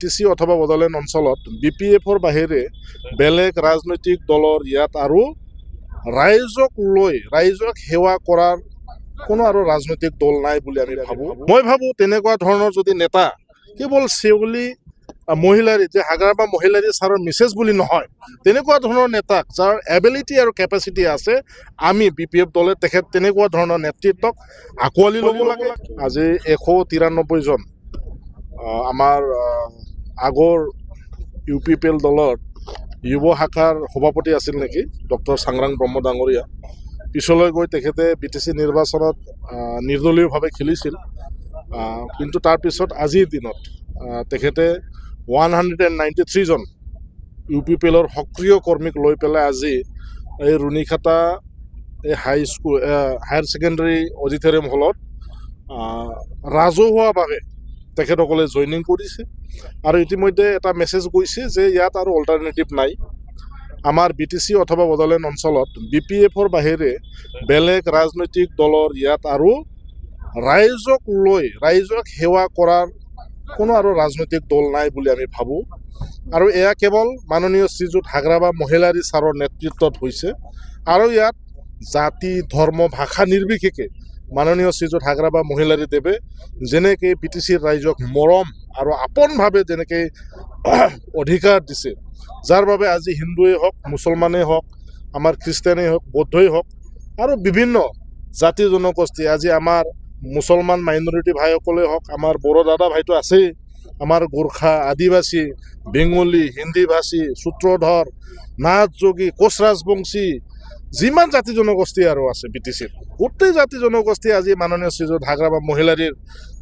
TC অথবা বড়োলেণ্ড অঞ্চলত BPF-ৰ বাহিৰে বেলেগ ৰাজনৈতিক দলৰ ইয়াত আৰু ৰাইজক সেৱা কৰাৰ কোনো আৰু ৰাজনৈতিক দল নাই বুলি আমি ভাবোঁ। মই ভাবোঁ তেনেকুৱা ধৰণৰ যদি নেতা কেৱল চেউলি মহিলাৰী যে হাগ্ৰাবা মহিলাৰী ছাৰৰ মিছেছ বুলি নহয়, তেনেকুৱা ধৰণৰ নেতাক যাৰ এবিলিটি আৰু কেপাচিটি আছে, আমি BPF দলে তেনেকুৱা ধৰণৰ নেতৃত্বক আঁকোৱালি ল'ব লাগে। আজি 193 জন আমাৰ আগৰ UPPL দলৰ যুৱ শাখাৰ সভাপতি আছিল নেকি ডক্টৰ চাংৰাং ব্ৰহ্ম ডাঙৰীয়া। পিছলৈ গৈ তেখেতে BTC নিৰ্বাচনত নিৰ্দলীয়ভাৱে খেলিছিল, কিন্তু তাৰপিছত আজিৰ দিনত তেখেতে 193 জন UPPLৰ সক্ৰিয় কৰ্মীক লৈ পেলাই আজি এই ৰুণিখাটা এই হায়াৰ ছেকেণ্ডেৰী অডিটৰিয়াম হলত ৰাজহুৱাভাৱে তেখেতসকলে জইনিং কৰিছে। আৰু ইতিমধ্যে এটা মেছেজ গৈছে যে ইয়াত আৰু অল্টাৰনেটিভ নাই। আমাৰ BTC অথবা বড়োলেণ্ড অঞ্চলত BPF-ৰ বাহিৰে বেলেগ ৰাজনৈতিক দলৰ ইয়াত আৰু ৰাইজক সেৱা কৰাৰ কোনো আৰু ৰাজনৈতিক দল নাই বুলি আমি ভাবোঁ। আৰু এয়া কেৱল মাননীয় শ্ৰীযুত হাগ্ৰাবা মহিলাৰী ছাৰৰ নেতৃত্বত হৈছে। আৰু ইয়াত জাতি ধৰ্ম ভাষা নিৰ্বিশেষে মাননীয় শ্ৰীযুত হাগ্ৰাবা মহিলাৰী দেৱে যেনেকৈ BTCৰ ৰাইজক মৰম আৰু আপোনভাৱে যেনেকৈ অধিকাৰ দিছে, যাৰ বাবে আজি হিন্দুৱেই হওক, মুছলমানেই হওক, আমাৰ খ্ৰীষ্টানেই হওক, বৌদ্ধই হওক আৰু বিভিন্ন জাতি জনগোষ্ঠী, আজি আমাৰ মুছলমান মাইনৰিটি ভাইসকলে হওক, আমাৰ বড়ো দাদা ভাইটো আছেই, আমাৰ গোৰ্খা, আদিবাসী, বেংগলী, হিন্দী ভাষী, সূত্ৰধৰ, নাথ যোগী, কোচ ৰাজবংশী, যিমান জাতি জনগোষ্ঠী আৰু আছে BTCত, গোটেই জাতি জনগোষ্ঠী আজি মাননীয় শ্ৰীযুত হাগ্ৰাবা মহিলাৰীৰ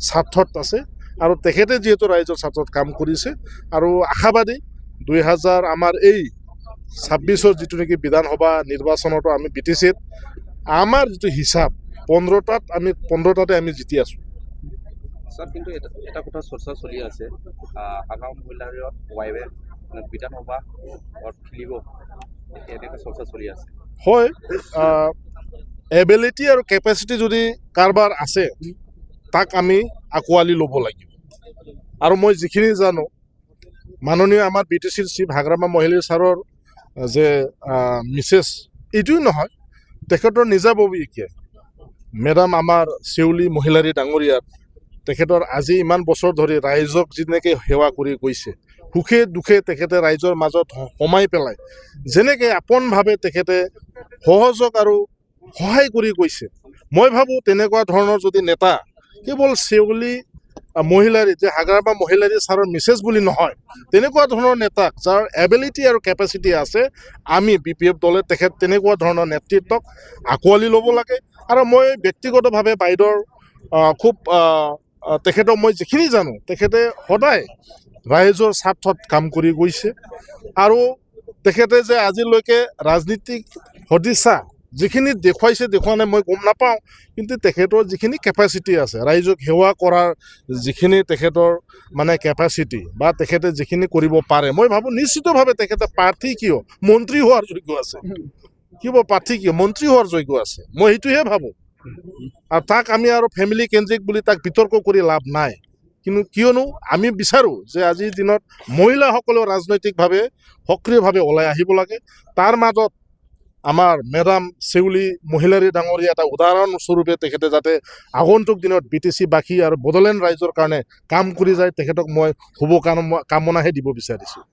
স্বাৰ্থত আছে। আৰু তেখেতে যিহেতু ৰাইজৰ স্বাৰ্থত কাম কৰিছে আৰু আশাবাদী 2000 আমাৰ এই 26ৰ যিটো নেকি বিধানসভা নিৰ্বাচনতো আমি BTCত আমাৰ যিটো হিচাপ 15টাতে আমি জিতি আছোঁ। স্যাৰ, কিন্তু এটা কথা চৰ্চা চলি আছে, হাগ্ৰাবা মহিলাৰীৰ ৱাইফে বিধানসভা খেলিব, এনেকৈ চৰ্চা চলি আছে। হয়, এবিলিটি আৰু কেপাচিটি যদি কাৰোবাৰ আছে তাক আমি আঁকোৱালি ল'ব লাগিব। আৰু মই যিখিনি জানো, মাননীয় আমাৰ BTCৰ চিফ হাগ্ৰাবা মহিলাৰী ছাৰৰ যে মিছেছ এইটোৱে নহয়, তেখেতৰ নিজাববীয়াকৈ মেডাম আমাৰ চেউলি মহিলাৰী ডাঙৰীয়াৰ তেখেতৰ আজি ইমান বছৰ ধৰি ৰাইজক যেনেকৈ সেৱা কৰি গৈছে, সুখে দুখে তেখেতে ৰাইজৰ মাজত সোমাই পেলাই যেনেকৈ আপোনভাৱে তেখেতে সহযোগ আৰু সহায় কৰি গৈছে, মই ভাবোঁ তেনেকুৱা ধৰণৰ যদি নেতা কেৱল চেউলি মহিলাৰী যে হাগ্ৰাবা মহিলাৰী ছাৰৰ মিছেছ বুলি নহয়, তেনেকুৱা ধৰণৰ নেতাক যাৰ এবিলিটি আৰু কেপাচিটি আছে, আমি BPF দলে তেনেকুৱা ধৰণৰ নেতৃত্বক আঁকোৱালি ল'ব লাগে। আৰু মই ব্যক্তিগতভাৱে বাইদেউৰ খুব তেখেতক মই যিখিনি জানো, তেখেতে সদায় ৰাইজৰ স্বাৰ্থত কাম কৰি গৈছে। আৰু তেখেতে যে আজিলৈকে ৰাজনীতিক সদিচ্ছা যিখিনি দেখুওৱা নাই মই গম নাপাওঁ, কিন্তু তেখেতৰ যিখিনি কেপাচিটি আছে, ৰাইজক সেৱা কৰাৰ যিখিনি তেখেতৰ মানে কেপাচিটি বা তেখেতে যিখিনি কৰিব পাৰে, মই ভাবোঁ নিশ্চিতভাৱে তেখেতে প্ৰাৰ্থী কিয় মন্ত্ৰী হোৱাৰ যোগ্য আছে, প্ৰাৰ্থী কিয় মন্ত্ৰী হোৱাৰ যোগ্য আছে, মই সেইটোহে ভাবোঁ। আৰু তাক আমি আৰু ফেমিলি কেন্দ্ৰিক বুলি তাক বিতৰ্ক কৰি লাভ নাই। কিয়নো আমি বিচাৰোঁ যে আজিৰ দিনত মহিলাসকলেও ৰাজনৈতিকভাৱে সক্ৰিয়ভাৱে ওলাই আহিব লাগে। তাৰ মাজত আমাৰ মেডাম চেউলি মহিলাৰী ডাঙৰীয়া এটা উদাহৰণস্বৰূপে তেখেতে যাতে আগন্তুক দিনত BTCবাসী আৰু বড়োলেণ্ড ৰাইজৰ কাৰণে কাম কৰি যায়, তেখেতক মই শুভকামনাহে দিব বিচাৰিছোঁ।